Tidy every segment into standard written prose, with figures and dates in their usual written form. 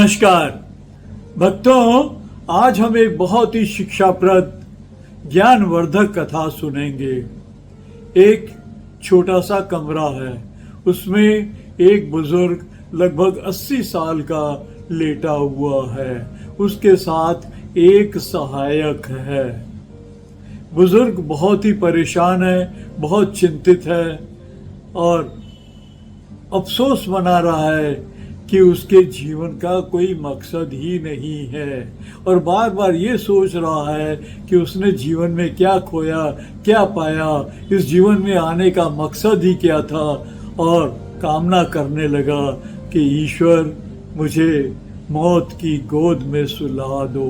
नमस्कार भक्तों, आज हम एक बहुत ही शिक्षाप्रद ज्ञानवर्धक कथा सुनेंगे। एक छोटा सा कमरा है, उसमें एक बुजुर्ग लगभग 80 साल का लेटा हुआ है। उसके साथ एक सहायक है। बुजुर्ग बहुत ही परेशान है, बहुत चिंतित है और अफसोस मना रहा है कि उसके जीवन का कोई मकसद ही नहीं है और बार बार ये सोच रहा है कि उसने जीवन में क्या खोया, क्या पाया, इस जीवन में आने का मकसद ही क्या था, और कामना करने लगा कि ईश्वर मुझे मौत की गोद में सुला दो।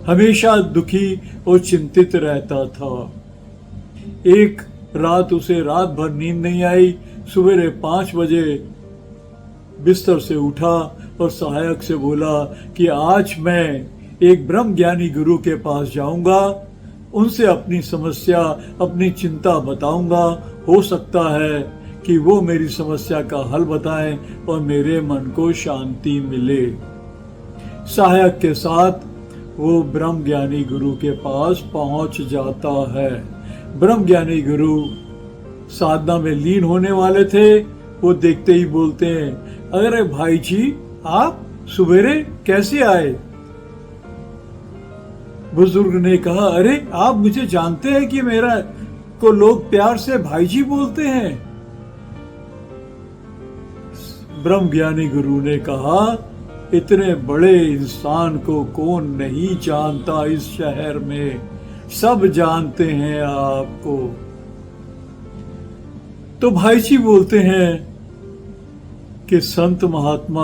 हमेशा दुखी और चिंतित रहता था। एक रात उसे रात भर नींद नहीं आई। सवेरे 5 बजे बिस्तर से उठा और सहायक से बोला कि आज मैं एक ब्रह्म ज्ञानी गुरु के पास जाऊंगा, उनसे अपनी समस्या, अपनी चिंता बताऊंगा। हो सकता है कि वो मेरी समस्या का हल बताएं और मेरे मन को शांति मिले। सहायक के साथ वो ब्रह्म ज्ञानी गुरु के पास पहुंच जाता है। ब्रह्म ज्ञानी गुरु साधना में लीन होने वाले थे। वो देखते ही बोलते हैं, अरे भाई जी, आप सवेरे कैसे आए? बुजुर्ग ने कहा, अरे आप मुझे जानते हैं कि मेरा को लोग प्यार से भाई जी बोलते हैं। ब्रह्म ज्ञानी गुरु ने कहा, इतने बड़े इंसान को कौन नहीं जानता इस शहर में, सब जानते हैं आपको। तो भाई जी बोलते हैं कि संत महात्मा,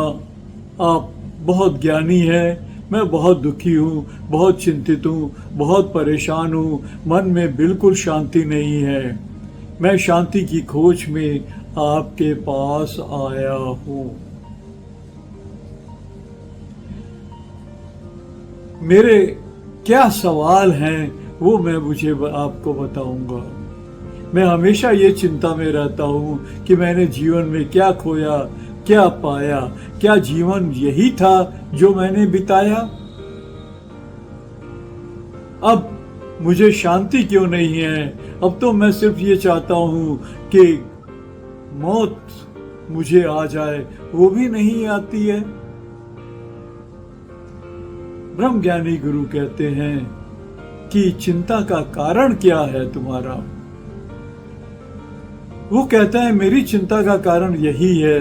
आप बहुत ज्ञानी हैं, मैं बहुत दुखी हूँ, बहुत चिंतित हूँ, बहुत परेशान हूँ, मन में बिल्कुल शांति नहीं है। मैं शांति की खोज में आपके पास आया हूँ। मेरे क्या सवाल हैं वो मैं मुझे आपको बताऊंगा। मैं हमेशा ये चिंता में रहता हूँ कि मैंने जीवन में क्या खोया, क्या पाया, क्या जीवन यही था जो मैंने बिताया? अब मुझे शांति क्यों नहीं है? अब तो मैं सिर्फ ये चाहता हूँ कि मौत मुझे आ जाए, वो भी नहीं आती है। ब्रह्म ज्ञानी गुरु कहते हैं कि चिंता का कारण क्या है तुम्हारा? वो कहता है, मेरी चिंता का कारण यही है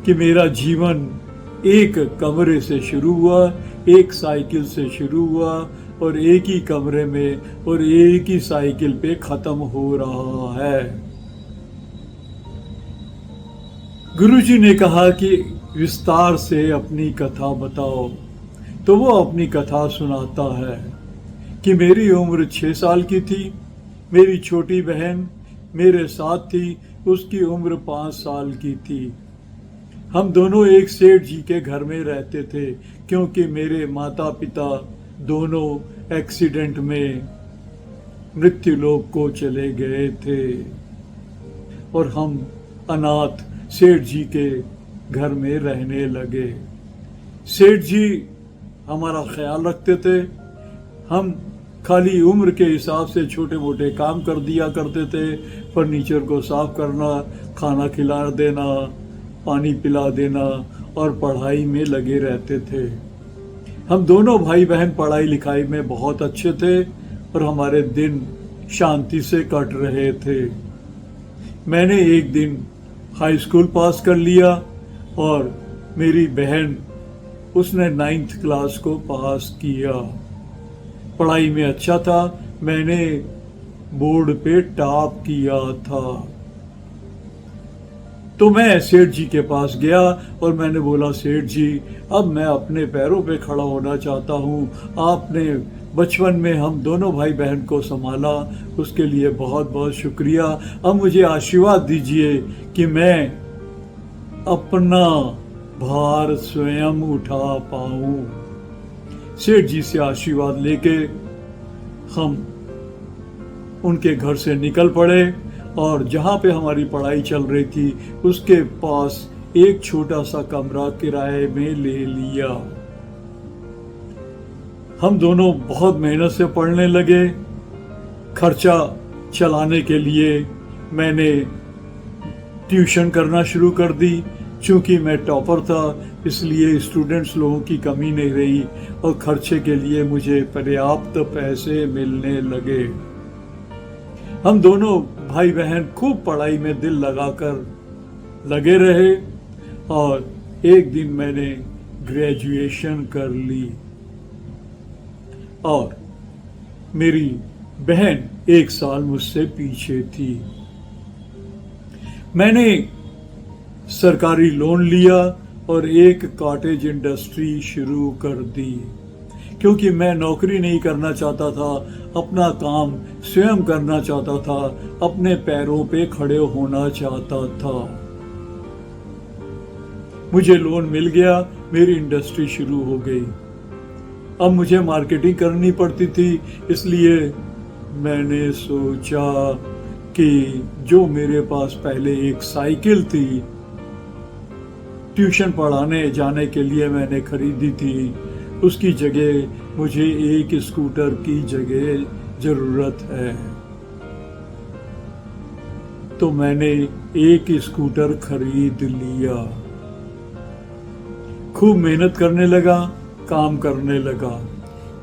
कि मेरा जीवन एक कमरे से शुरू हुआ, एक साइकिल से शुरू हुआ और एक ही कमरे में और एक ही साइकिल पे खत्म हो रहा है। गुरुजी ने कहा कि विस्तार से अपनी कथा बताओ। तो वो अपनी कथा सुनाता है कि मेरी उम्र 6 साल की थी। मेरी छोटी बहन मेरे साथ थी, उसकी उम्र 5 साल की थी। हम दोनों एक सेठ जी के घर में रहते थे क्योंकि मेरे माता पिता दोनों एक्सीडेंट में मृत्यु लोक को चले गए थे और हम अनाथ सेठ जी के घर में रहने लगे। सेठ जी हमारा ख्याल रखते थे। हम खाली उम्र के हिसाब से छोटे मोटे काम कर दिया करते थे। फर्नीचर को साफ करना, खाना खिला देना, पानी पिला देना और पढ़ाई में लगे रहते थे। हम दोनों भाई बहन पढ़ाई लिखाई में बहुत अच्छे थे और हमारे दिन शांति से कट रहे थे। मैंने एक दिन हाई स्कूल पास कर लिया और मेरी बहन, उसने 9th क्लास को पास किया। पढ़ाई में अच्छा था, मैंने बोर्ड पे टॉप किया था। तो मैं सेठ जी के पास गया और मैंने बोला, सेठ जी, अब मैं अपने पैरों पे खड़ा होना चाहता हूँ। आपने बचपन में हम दोनों भाई बहन को संभाला, उसके लिए बहुत बहुत शुक्रिया। अब मुझे आशीर्वाद दीजिए कि मैं अपना भार स्वयं उठा पाऊं। सेठ जी से आशीर्वाद लेके हम उनके घर से निकल पड़े और जहाँ पे हमारी पढ़ाई चल रही थी उसके पास एक छोटा सा कमरा किराए में ले लिया। हम दोनों बहुत मेहनत से पढ़ने लगे। खर्चा चलाने के लिए मैंने ट्यूशन करना शुरू कर दी। चूंकि मैं टॉपर था इसलिए स्टूडेंट्स लोगों की कमी नहीं रही और खर्चे के लिए मुझे पर्याप्त पैसे मिलने लगे। हम दोनों भाई बहन खूब पढ़ाई में दिल लगाकर लगे रहे और एक दिन मैंने ग्रेजुएशन कर ली और मेरी बहन 1 साल मुझसे पीछे थी। मैंने सरकारी लोन लिया और एक कॉटेज इंडस्ट्री शुरू कर दी क्योंकि मैं नौकरी नहीं करना चाहता था, अपना काम स्वयं करना चाहता था, अपने पैरों पे खड़े होना चाहता था। मुझे लोन मिल गया, मेरी इंडस्ट्री शुरू हो गई। अब मुझे मार्केटिंग करनी पड़ती थी, इसलिए मैंने सोचा कि जो मेरे पास पहले एक साइकिल थी ट्यूशन पढ़ाने जाने के लिए मैंने खरीदी थी, उसकी जगह मुझे एक स्कूटर की जगह जरूरत है। तो मैंने एक स्कूटर खरीद लिया। खूब मेहनत करने लगा, काम करने लगा।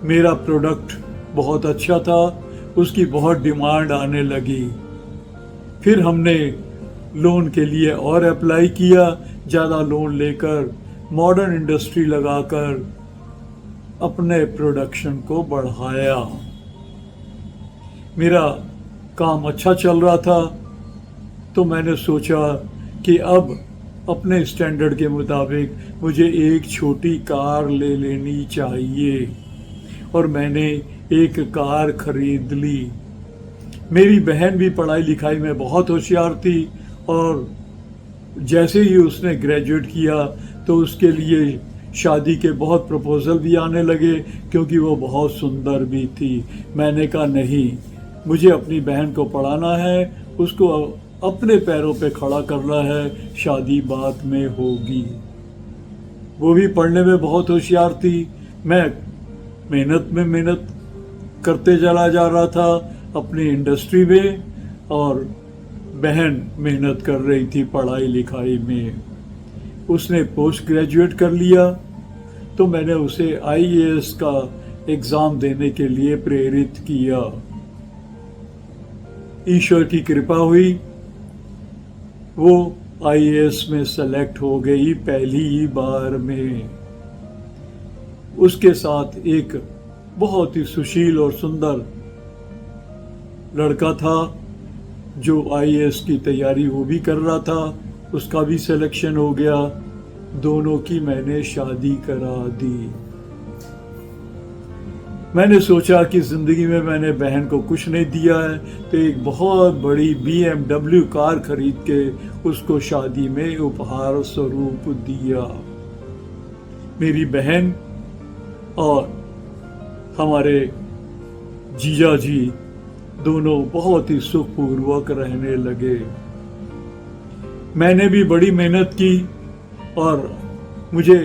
मेरा प्रोडक्ट बहुत अच्छा था, उसकी बहुत डिमांड आने लगी। फिर हमने लोन के लिए और अप्लाई किया, ज़्यादा लोन लेकर मॉडर्न इंडस्ट्री लगाकर अपने प्रोडक्शन को बढ़ाया। मेरा काम अच्छा चल रहा था तो मैंने सोचा कि अब अपने स्टैंडर्ड के मुताबिक मुझे एक छोटी कार ले लेनी चाहिए और मैंने एक कार खरीद ली। मेरी बहन भी पढ़ाई लिखाई में बहुत होशियार थी और जैसे ही उसने ग्रेजुएट किया तो उसके लिए शादी के बहुत प्रपोजल भी आने लगे क्योंकि वो बहुत सुंदर भी थी। मैंने कहा नहीं, मुझे अपनी बहन को पढ़ाना है, उसको अपने पैरों पे खड़ा करना है, शादी बाद में होगी। वो भी पढ़ने में बहुत होशियार थी। मैं मेहनत करते चला जा रहा था अपनी इंडस्ट्री में और बहन मेहनत कर रही थी पढ़ाई लिखाई में। उसने पोस्ट ग्रेजुएट कर लिया तो मैंने उसे IAS का एग्ज़ाम देने के लिए प्रेरित किया। ईश्वर की कृपा हुई, वो IAS में सेलेक्ट हो गई पहली ही बार में। उसके साथ एक बहुत ही सुशील और सुंदर लड़का था जो IAS की तैयारी वो भी कर रहा था, उसका भी सिलेक्शन हो गया। दोनों की मैंने शादी करा दी। मैंने सोचा कि जिंदगी में मैंने बहन को कुछ नहीं दिया है तो एक बहुत बड़ी BMW कार खरीद के उसको शादी में उपहार स्वरूप दिया। मेरी बहन और हमारे जीजा जी दोनों बहुत ही सुखपूर्वक रहने लगे। मैंने भी बड़ी मेहनत की और मुझे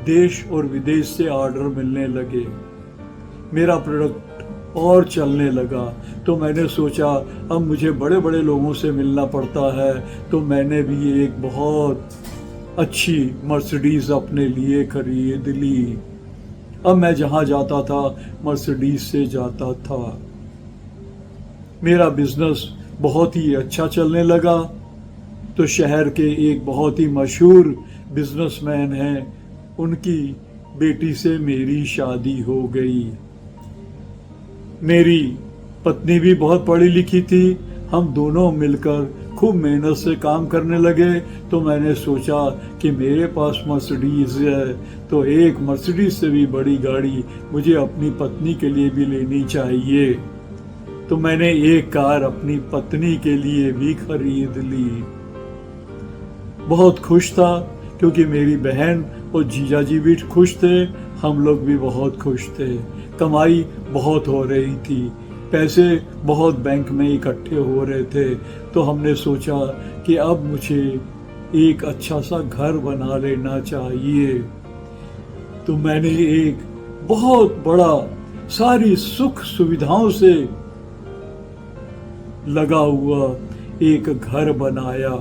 देश और विदेश से ऑर्डर मिलने लगे। मेरा प्रोडक्ट और चलने लगा तो मैंने सोचा अब मुझे बड़े बड़े लोगों से मिलना पड़ता है, तो मैंने भी एक बहुत अच्छी मर्सिडीज अपने लिए खरीद ली। अब मैं जहाँ जाता था मर्सिडीज से जाता था। मेरा बिजनेस बहुत ही अच्छा चलने लगा तो शहर के एक बहुत ही मशहूर बिजनेसमैन हैं, उनकी बेटी से मेरी शादी हो गई। मेरी पत्नी भी बहुत पढ़ी लिखी थी। हम दोनों मिलकर खूब मेहनत से काम करने लगे तो मैंने सोचा कि मेरे पास मर्सिडीज है तो एक मर्सिडीज से भी बड़ी गाड़ी मुझे अपनी पत्नी के लिए भी लेनी चाहिए। तो मैंने एक कार अपनी पत्नी के लिए भी खरीद ली। बहुत खुश था क्योंकि मेरी बहन और जीजा जी भी खुश थे, हम लोग भी बहुत खुश थे। कमाई बहुत हो रही थी, पैसे बहुत बैंक में इकट्ठे हो रहे थे, तो हमने सोचा कि अब मुझे एक अच्छा सा घर बना लेना चाहिए। तो मैंने एक बहुत बड़ा, सारी सुख सुविधाओं से लगा हुआ एक घर बनाया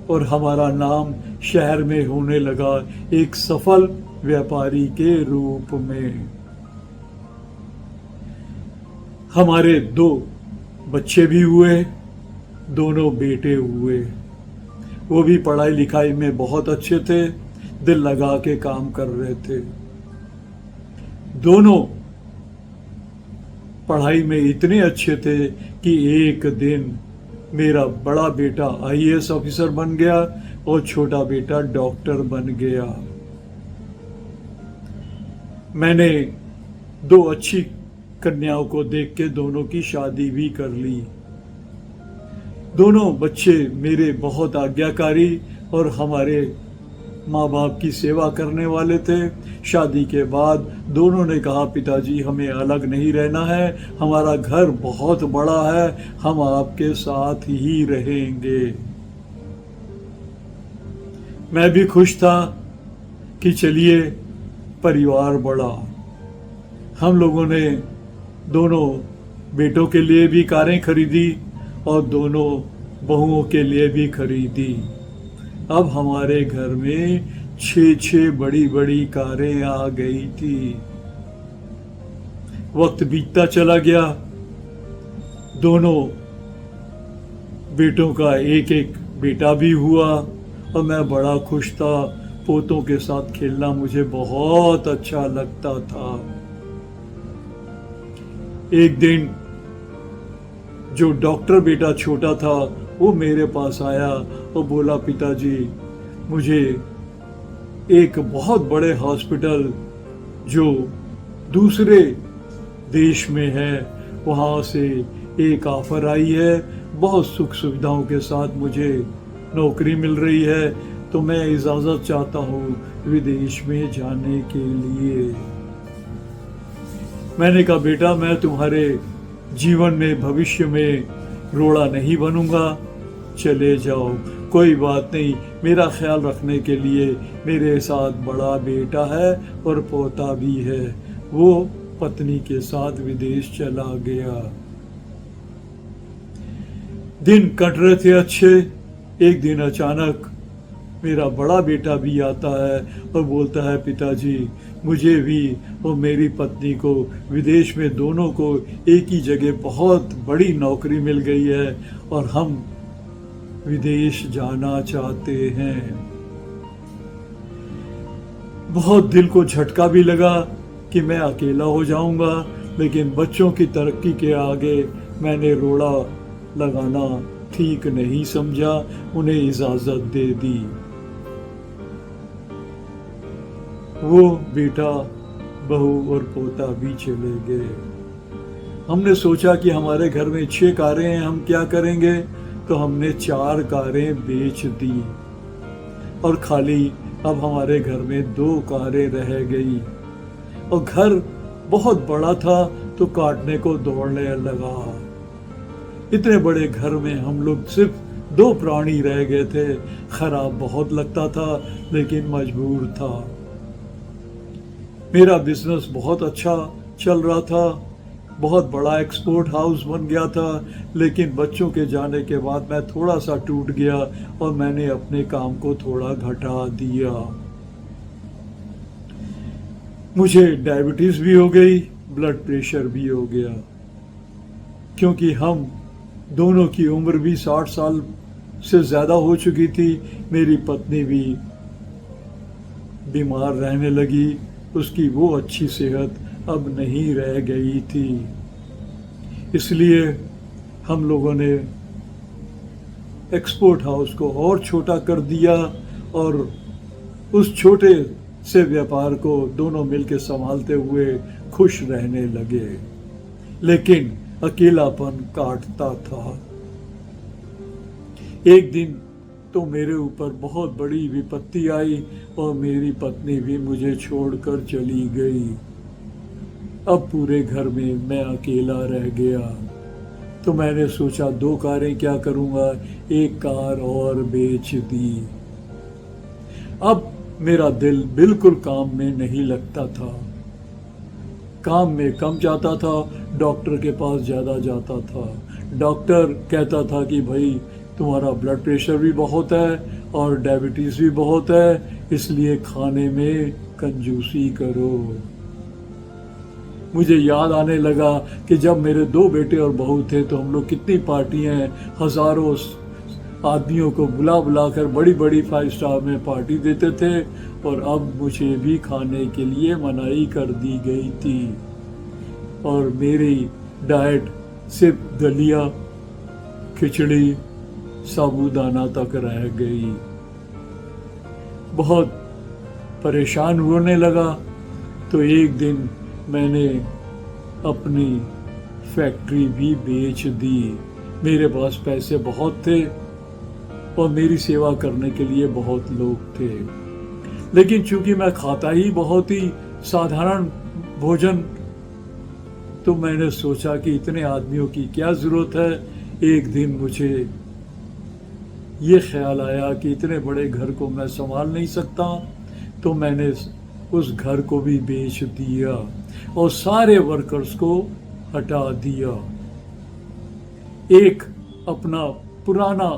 और हमारा नाम शहर में होने लगा एक सफल व्यापारी के रूप में। हमारे 2 बच्चे भी हुए, दोनों बेटे हुए। वो भी पढ़ाई लिखाई में बहुत अच्छे थे, दिल लगा के काम कर रहे थे। दोनों पढ़ाई में इतने अच्छे थे कि एक दिन मेरा बड़ा बेटा आईएएस ऑफिसर बन गया और छोटा बेटा डॉक्टर बन गया। मैंने 2 अच्छी कन्याओं को देख के दोनों की शादी भी कर ली। दोनों बच्चे मेरे बहुत आज्ञाकारी और हमारे माँ बाप की सेवा करने वाले थे। शादी के बाद दोनों ने कहा, पिताजी हमें अलग नहीं रहना है, हमारा घर बहुत बड़ा है, हम आपके साथ ही रहेंगे। मैं भी खुश था कि चलिए परिवार बढ़ा। हम लोगों ने दोनों बेटों के लिए भी कारें खरीदी और दोनों बहुओं के लिए भी खरीदी। अब हमारे घर में 6 बड़ी बड़ी कारें आ गई थी। वक्त बीतता चला गया, दोनों बेटों का एक एक बेटा भी हुआ और मैं बड़ा खुश था। पोतों के साथ खेलना मुझे बहुत अच्छा लगता था। एक दिन जो डॉक्टर बेटा छोटा था वो मेरे पास आया और बोला, पिताजी मुझे एक बहुत बड़े हॉस्पिटल जो दूसरे देश में है वहाँ से एक ऑफर आई है, बहुत सुख सुविधाओं के साथ मुझे नौकरी मिल रही है, तो मैं इजाज़त चाहता हूँ विदेश में जाने के लिए। मैंने कहा, बेटा मैं तुम्हारे जीवन में भविष्य में रोड़ा नहीं बनूंगा, चले जाओ, कोई बात नहीं, मेरा ख्याल रखने के लिए मेरे साथ बड़ा बेटा है और पोता भी है। वो पत्नी के साथ विदेश चला गया। दिन कट रहे थे अच्छे। एक दिन अचानक मेरा बड़ा बेटा भी आता है और बोलता है, पिताजी मुझे भी और मेरी पत्नी को विदेश में दोनों को एक ही जगह बहुत बड़ी नौकरी मिल गई है और हम विदेश जाना चाहते हैं। बहुत दिल को झटका भी लगा कि मैं अकेला हो जाऊंगा, लेकिन बच्चों की तरक्की के आगे मैंने रोड़ा लगाना ठीक नहीं समझा, उन्हें इजाजत दे दी। वो बेटा, बहू और पोता भी चले गए। हमने सोचा कि हमारे घर में 6 कारें हैं, हम क्या करेंगे, तो हमने 4 कारें बेच दी और खाली अब हमारे घर में 2 कारें रह गई। और घर बहुत बड़ा था तो काटने को दौड़ने लगा। इतने बड़े घर में हम लोग सिर्फ 2 प्राणी रह गए थे। खराब बहुत लगता था लेकिन मजबूर था। मेरा बिजनेस बहुत अच्छा चल रहा था, बहुत बड़ा एक्सपोर्ट हाउस बन गया था, लेकिन बच्चों के जाने के बाद मैं थोड़ा सा टूट गया और मैंने अपने काम को थोड़ा घटा दिया। मुझे डायबिटीज भी हो गई, ब्लड प्रेशर भी हो गया, क्योंकि हम दोनों की उम्र भी 60 साल से ज़्यादा हो चुकी थी। मेरी पत्नी भी बीमार रहने लगी, उसकी वो अच्छी सेहत अब नहीं रह गई थी। इसलिए हम लोगों ने एक्सपोर्ट हाउस को और छोटा कर दिया और उस छोटे से व्यापार को दोनों मिलकर संभालते हुए खुश रहने लगे, लेकिन अकेलापन काटता था। एक दिन तो मेरे ऊपर बहुत बड़ी विपत्ति आई और मेरी पत्नी भी मुझे छोड़कर चली गई। अब पूरे घर में मैं अकेला रह गया। तो मैंने सोचा 2 कारें क्या करूँगा, एक कार और बेच दी। अब मेरा दिल बिल्कुल काम में नहीं लगता था, काम में कम जाता था, डॉक्टर के पास ज़्यादा जाता था। डॉक्टर कहता था कि भाई तुम्हारा ब्लड प्रेशर भी बहुत है और डायबिटीज़ भी बहुत है, इसलिए खाने में कंजूसी करो। मुझे याद आने लगा कि जब मेरे 2 बेटे और बहू थे तो हम लोग कितनी पार्टियां, हज़ारों आदमियों को बुला बुला कर बड़ी बड़ी 5 स्टार में पार्टी देते थे, और अब मुझे भी खाने के लिए मनाही कर दी गई थी और मेरी डाइट सिर्फ दलिया, खिचड़ी, साबूदाना तक रह गई। बहुत परेशान होने लगा। तो एक दिन मैंने अपनी फैक्ट्री भी बेच दी। मेरे पास पैसे बहुत थे और मेरी सेवा करने के लिए बहुत लोग थे, लेकिन चूंकि मैं खाता ही बहुत ही साधारण भोजन, तो मैंने सोचा कि इतने आदमियों की क्या ज़रूरत है। एक दिन मुझे ये ख्याल आया कि इतने बड़े घर को मैं संभाल नहीं सकता, तो मैंने उस घर को भी बेच दिया और सारे वर्कर्स को हटा दिया। एक अपना पुराना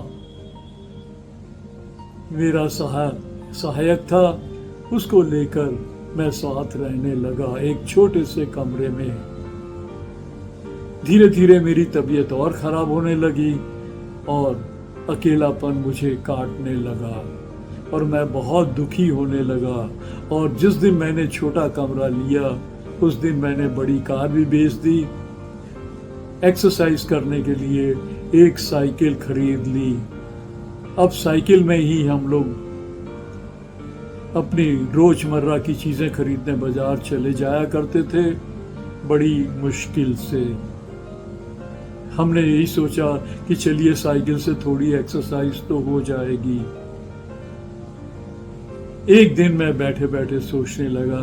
मेरा सहायक था, उसको लेकर मैं साथ रहने लगा एक छोटे से कमरे में। धीरे धीरे मेरी तबीयत और ख़राब होने लगी और अकेलापन मुझे काटने लगा और मैं बहुत दुखी होने लगा। और जिस दिन मैंने छोटा कमरा लिया, उस दिन मैंने बड़ी कार भी बेच दी। एक्सरसाइज करने के लिए एक साइकिल खरीद ली। अब साइकिल में ही हम लोग अपनी रोजमर्रा की चीज़ें खरीदने बाजार चले जाया करते थे। बड़ी मुश्किल से हमने यही सोचा कि चलिए साइकिल से थोड़ी एक्सरसाइज तो हो जाएगी। एक दिन मैं बैठे बैठे सोचने लगा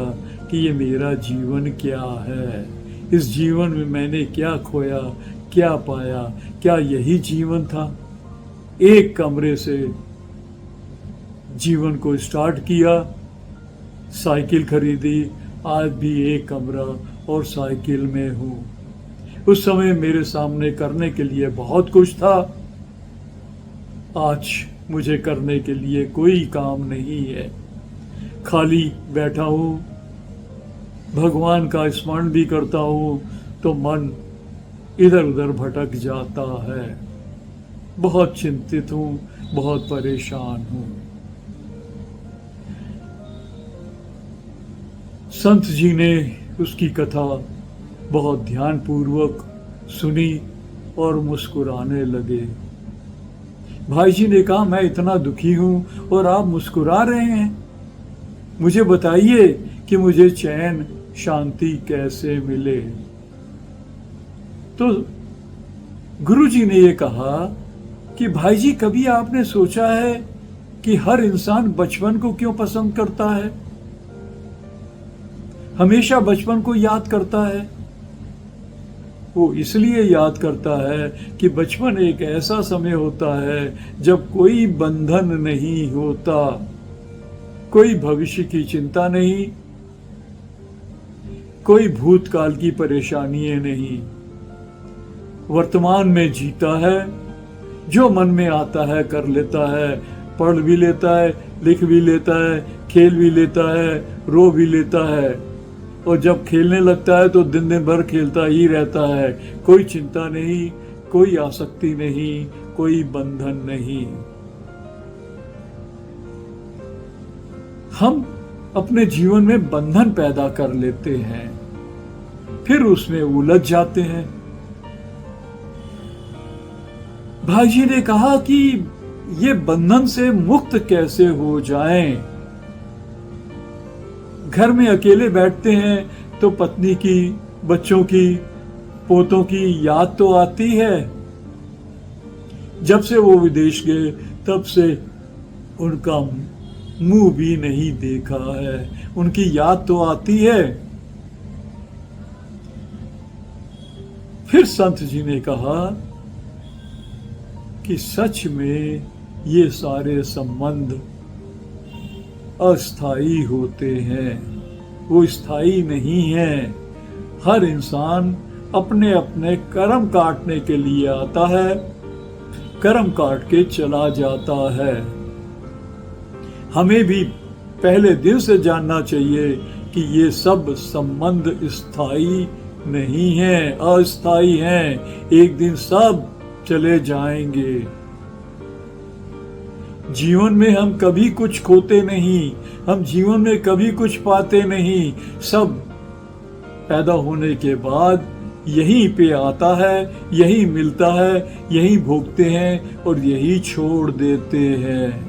कि ये मेरा जीवन क्या है, इस जीवन में मैंने क्या खोया, क्या पाया, क्या यही जीवन था। एक कमरे से जीवन को स्टार्ट किया, साइकिल खरीदी, आज भी एक कमरा और साइकिल में हूँ। उस समय मेरे सामने करने के लिए बहुत कुछ था, आज मुझे करने के लिए कोई काम नहीं है। खाली बैठा हूँ, भगवान का स्मरण भी करता हूँ तो मन इधर उधर भटक जाता है। बहुत चिंतित हूँ, बहुत परेशान हूँ। संत जी ने उसकी कथा बहुत ध्यानपूर्वक सुनी और मुस्कुराने लगे। भाई जी ने कहा, मैं इतना दुखी हूँ और आप मुस्कुरा रहे हैं, मुझे बताइए कि मुझे चैन शांति कैसे मिले। तो गुरु जी ने ये कहा कि भाई जी, कभी आपने सोचा है कि हर इंसान बचपन को क्यों पसंद करता है, हमेशा बचपन को याद करता है? वो इसलिए याद करता है कि बचपन एक ऐसा समय होता है जब कोई बंधन नहीं होता, कोई भविष्य की चिंता नहीं, कोई भूतकाल की परेशानियां नहीं, वर्तमान में जीता है, जो मन में आता है कर लेता है, पढ़ भी लेता है, लिख भी लेता है, खेल भी लेता है, रो भी लेता है, और जब खेलने लगता है तो दिन दिन भर खेलता ही रहता है। कोई चिंता नहीं, कोई आसक्ति नहीं, कोई बंधन नहीं। हम अपने जीवन में बंधन पैदा कर लेते हैं, फिर उसमें उलझ जाते हैं। भाई जी ने कहा कि ये बंधन से मुक्त कैसे हो जाएं। घर में अकेले बैठते हैं तो पत्नी की, बच्चों की, पोतों की याद तो आती है। जब से वो विदेश गए तब से उनका मुंह भी नहीं देखा है, उनकी याद तो आती है। फिर संत जी ने कहा कि सच में ये सारे संबंध अस्थाई होते हैं, वो स्थायी नहीं है। हर इंसान अपने अपने कर्म काटने के लिए आता है, कर्म काट के चला जाता है। हमें भी पहले दिन से जानना चाहिए कि ये सब संबंध स्थायी नहीं है, अस्थायी हैं। एक दिन सब चले जाएंगे। जीवन में हम कभी कुछ खोते नहीं, हम जीवन में कभी कुछ पाते नहीं। सब पैदा होने के बाद यहीं पे आता है, यही मिलता है, यही भोगते हैं और यही छोड़ देते हैं।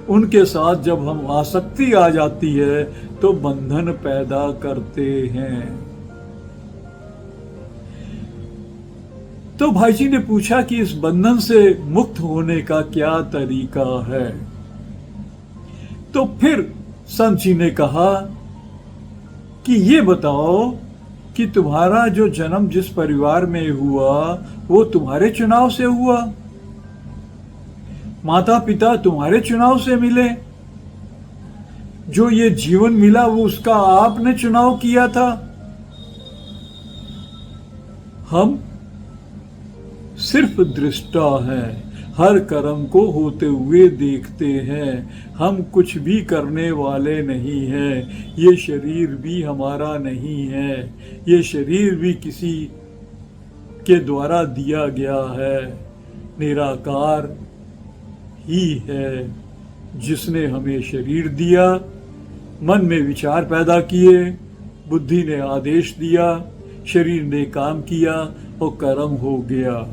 उनके साथ जब हम आसक्ति आ जाती है तो बंधन पैदा करते हैं। तो भाई जी ने पूछा कि इस बंधन से मुक्त होने का क्या तरीका है। तो फिर संत जी ने कहा कि ये बताओ कि तुम्हारा जो जन्म जिस परिवार में हुआ वो तुम्हारे चुनाव से हुआ, माता पिता तुम्हारे चुनाव से मिले, जो ये जीवन मिला वो उसका आपने चुनाव किया था। हम सिर्फ दृष्टा हैं, हर कर्म को होते हुए देखते हैं। हम कुछ भी करने वाले नहीं हैं। ये शरीर भी हमारा नहीं है, ये शरीर भी किसी के द्वारा दिया गया है। निराकार ही है जिसने हमें शरीर दिया, मन में विचार पैदा किए, बुद्धि ने आदेश दिया, शरीर ने काम किया और कर्म हो गया।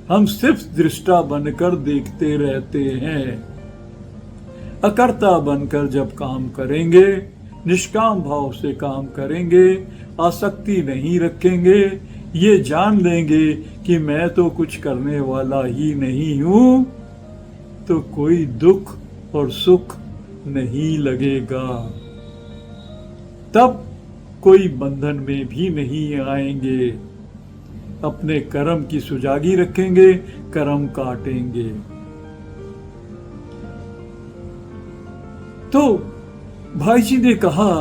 हम सिर्फ दृष्टा बनकर देखते रहते हैं। अकर्ता बनकर जब काम करेंगे, निष्काम भाव से काम करेंगे, आसक्ति नहीं रखेंगे, ये जान लेंगे कि मैं तो कुछ करने वाला ही नहीं हूं, तो कोई दुख और सुख नहीं लगेगा। तब कोई बंधन में भी नहीं आएंगे। अपने कर्म की सुजागी रखेंगे, कर्म काटेंगे। तो भाई जी ने कहा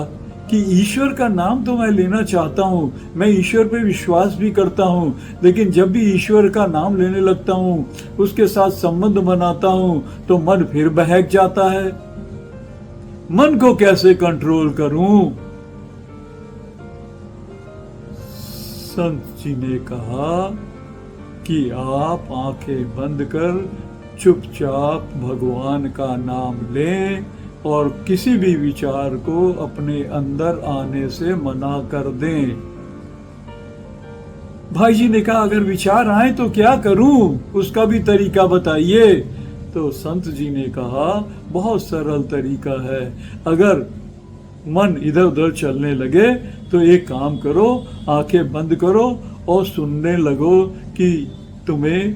कि ईश्वर का नाम तो मैं लेना चाहता हूं, मैं ईश्वर पे विश्वास भी करता हूं, लेकिन जब भी ईश्वर का नाम लेने लगता हूं, उसके साथ संबंध बनाता हूं, तो मन फिर बहक जाता है। मन को कैसे कंट्रोल करूं? संत जी ने कहा कि आप आंखें बंद कर चुपचाप भगवान का नाम लें और किसी भी विचार को अपने अंदर आने से मना कर दें। भाई जी ने कहा अगर विचार आए तो क्या करूं, उसका भी तरीका बताइए। तो संत जी ने कहा बहुत सरल तरीका है। अगर मन इधर उधर चलने लगे तो एक काम करो, आंखें बंद करो और सुनने लगो कि तुम्हें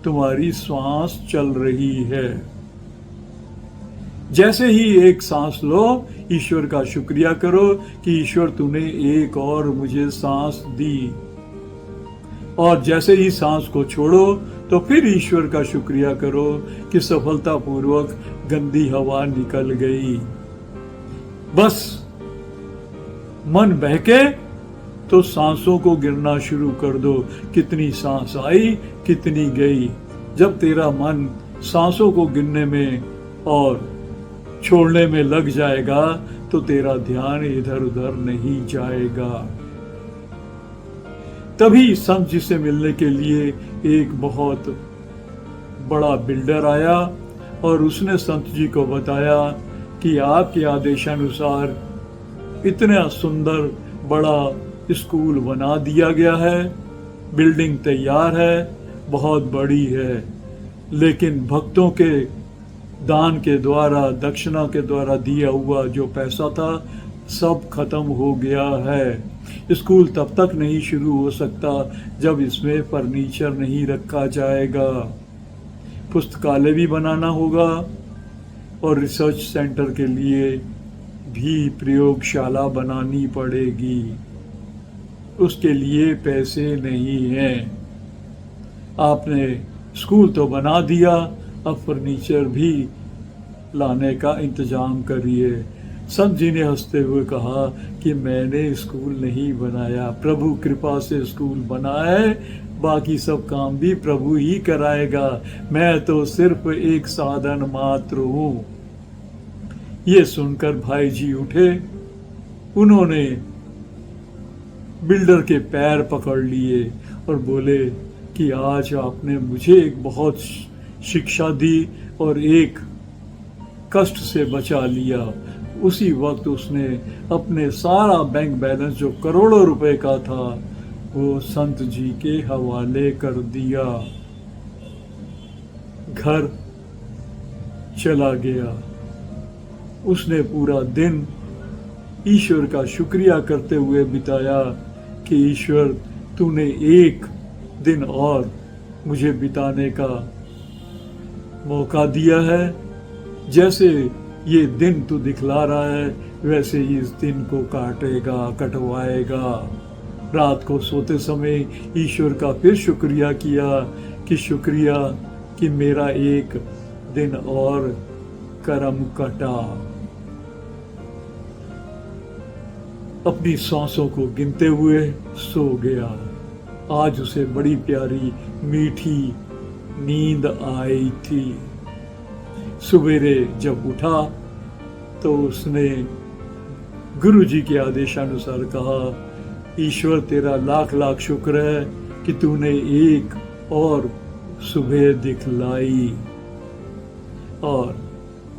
तुम्हारी सांस चल रही है। जैसे ही एक सांस लो, ईश्वर का शुक्रिया करो कि ईश्वर तूने एक और मुझे सांस दी। और जैसे ही सांस को छोड़ो तो फिर ईश्वर का शुक्रिया करो कि सफलतापूर्वक गंदी हवा निकल गई। बस मन बहके तो सांसों को गिनना शुरू कर दो, कितनी सांस आई, कितनी गई। जब तेरा मन सांसों को गिनने में और छोड़ने में लग जाएगा तो तेरा ध्यान इधर उधर नहीं जाएगा। तभी संत जी से मिलने के लिए एक बहुत बड़ा बिल्डर आया और उसने संत जी को बताया कि आपके आदेशानुसार इतना सुंदर बड़ा स्कूल बना दिया गया है, बिल्डिंग तैयार है, बहुत बड़ी है, लेकिन भक्तों के दान के द्वारा, दक्षिणा के द्वारा दिया हुआ जो पैसा था सब खत्म हो गया है। स्कूल तब तक नहीं शुरू हो सकता जब इसमें फर्नीचर नहीं रखा जाएगा। पुस्तकालय भी बनाना होगा और रिसर्च सेंटर के लिए भी प्रयोगशाला बनानी पड़ेगी। उसके लिए पैसे नहीं हैं। आपने स्कूल तो बना दिया, अब फर्नीचर भी लाने का इंतजाम करिए। संत जी ने हंसते हुए कहा कि मैंने स्कूल नहीं बनाया, प्रभु कृपा से स्कूल बना है, बाकी सब काम भी प्रभु ही कराएगा, मैं तो सिर्फ एक साधन मात्र हूँ। ये सुनकर भाई जी उठे। उन्होंने बिल्डर के पैर पकड़ लिए और बोले कि आज आपने मुझे एक बहुत शिक्षा दी और एक कष्ट से बचा लिया। उसी वक्त उसने अपने सारा बैंक बैलेंस जो करोड़ों रुपए का था वो संत जी के हवाले कर दिया। घर चला गया। उसने पूरा दिन ईश्वर का शुक्रिया करते हुए बिताया कि ईश्वर तूने एक दिन और मुझे बिताने का मौका दिया है। जैसे ये दिन तू दिखला रहा है वैसे ही इस दिन को काटेगा, कटवाएगा। रात को सोते समय ईश्वर का फिर शुक्रिया किया कि शुक्रिया कि मेरा एक दिन और कर्म कटा। अपनी सांसों को गिनते हुए सो गया। आज उसे बड़ी प्यारी मीठी नींद आई थी। सवेरे जब उठा तो उसने गुरु जी के आदेशानुसार कहा, ईश्वर तेरा लाख लाख शुक्र है कि तूने एक और सुबह दिखलाई, और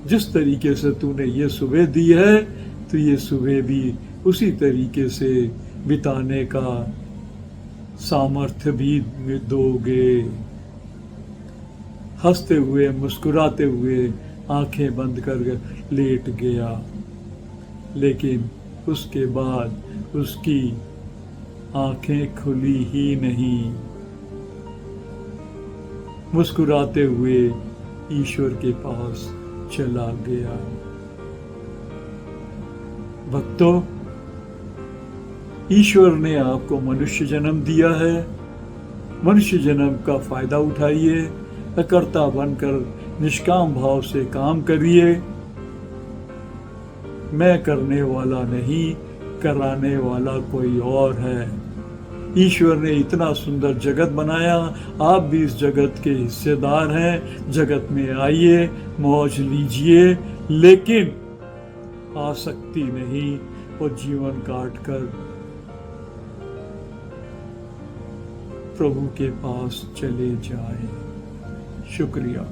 जिस तरीके से तूने ये सुबह दी है तो ये सुबह भी उसी तरीके से बिताने का सामर्थ्य भी दोगे। हंसते हुए मुस्कुराते हुए आंखें बंद कर लेट गया। लेकिन उसके बाद उसकी आंखें खुली ही नहीं। मुस्कुराते हुए ईश्वर के पास चला गया। भक्तों, ईश्वर ने आपको मनुष्य जन्म दिया है। मनुष्य जन्म का फायदा उठाइए, अकर्ता बनकर निष्काम भाव से काम करिए। मैं करने वाला नहीं, कराने वाला कोई और है। ईश्वर ने इतना सुंदर जगत बनाया, आप भी इस जगत के हिस्सेदार हैं। जगत में आइए, मौज लीजिए, लेकिन आसक्ति नहीं और जीवन काटकर प्रभु के पास चले जाएं। शुक्रिया।